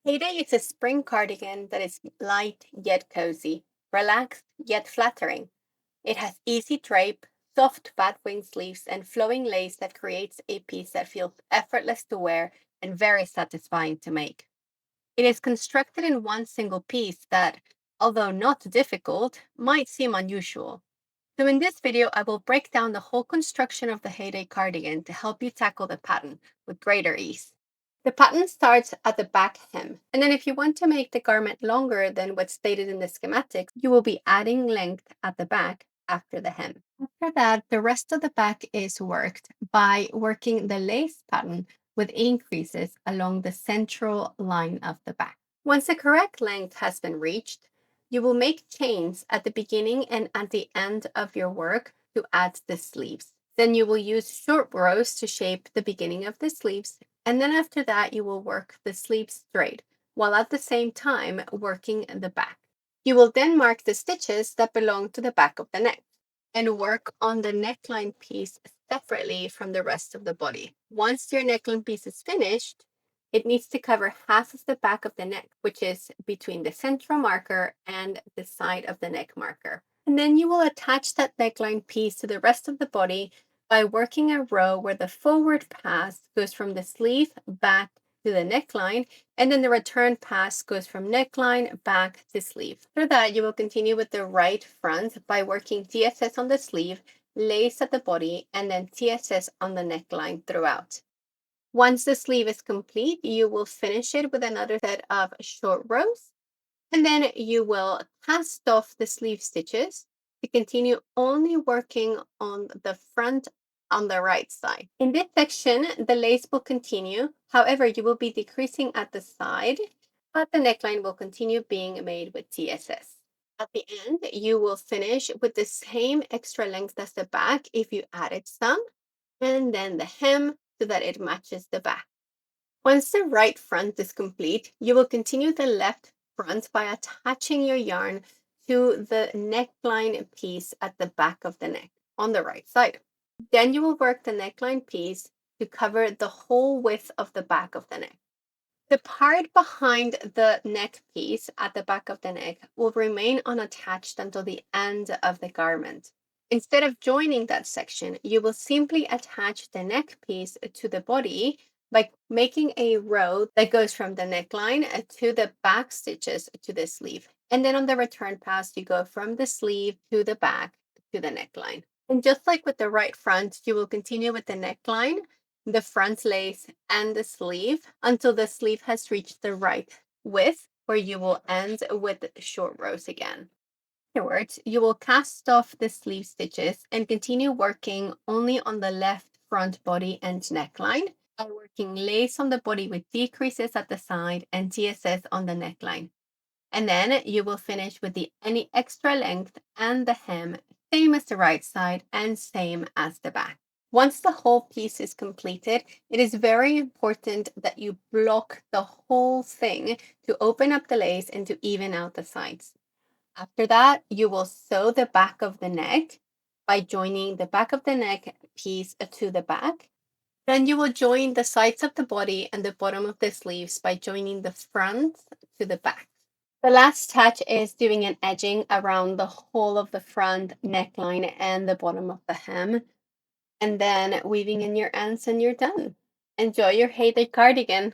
Heyday is a spring cardigan that is light yet cozy, relaxed yet flattering. It has easy drape, soft bat wing sleeves, and flowing lace that creates a piece that feels effortless to wear and very satisfying to make. It is constructed in one single piece that, although not difficult, might seem unusual. So in this video, I will break down the whole construction of the Heyday cardigan to help you tackle the pattern with greater ease. The pattern starts at the back hem, and then if you want to make the garment longer than what's stated in the schematics, you will be adding length at the back after the hem. After that, the rest of the back is worked by working the lace pattern with increases along the central line of the back. Once the correct length has been reached, you will make chains at the beginning and at the end of your work to add the sleeves. Then you will use short rows to shape the beginning of the sleeves, and then after that you will work the sleeves straight, while at the same time working the back. You will then mark the stitches that belong to the back of the neck and work on the neckline piece separately from the rest of the body. Once your neckline piece is finished, it needs to cover half of the back of the neck, which is between the central marker and the side of the neck marker. And then you will attach that neckline piece to the rest of the body by working a row where the forward pass goes from the sleeve back to the neckline, and then the return pass goes from neckline back to sleeve. After that, you will continue with the right front by working TSS on the sleeve, lace at the body, and then TSS on the neckline throughout. Once the sleeve is complete, you will finish it with another set of short rows, and then you will cast off the sleeve stitches to continue only working on the front on the right side. In this section, the lace will continue. However, you will be decreasing at the side, but the neckline will continue being made with TSS. At the end, you will finish with the same extra length as the back if you added some, and then the hem so that it matches the back. Once the right front is complete, you will continue the left front by attaching your yarn to the neckline piece at the back of the neck on the right side. Then you will work the neckline piece to cover the whole width of the back of the neck. The part behind the neck piece at the back of the neck will remain unattached until the end of the garment. Instead of joining that section, you will simply attach the neck piece to the body by making a row that goes from the neckline to the back stitches to the sleeve. And then on the return pass, you go from the sleeve to the back to the neckline. And just like with the right front, you will continue with the neckline, the front lace, and the sleeve until the sleeve has reached the right width, where you will end with short rows again. Afterwards, you will cast off the sleeve stitches and continue working only on the left front body and neckline by working lace on the body with decreases at the side and TSS on the neckline. And then you will finish with any extra length and the hem, same as the right side and same as the back. Once the whole piece is completed, it is very important that you block the whole thing to open up the lace and to even out the sides. After that, you will sew the back of the neck by joining the back of the neck piece to the back. Then you will join the sides of the body and the bottom of the sleeves by joining the front to the back. The last touch is doing an edging around the whole of the front neckline and the bottom of the hem, and then weaving in your ends and you're done. Enjoy your Heyday cardigan!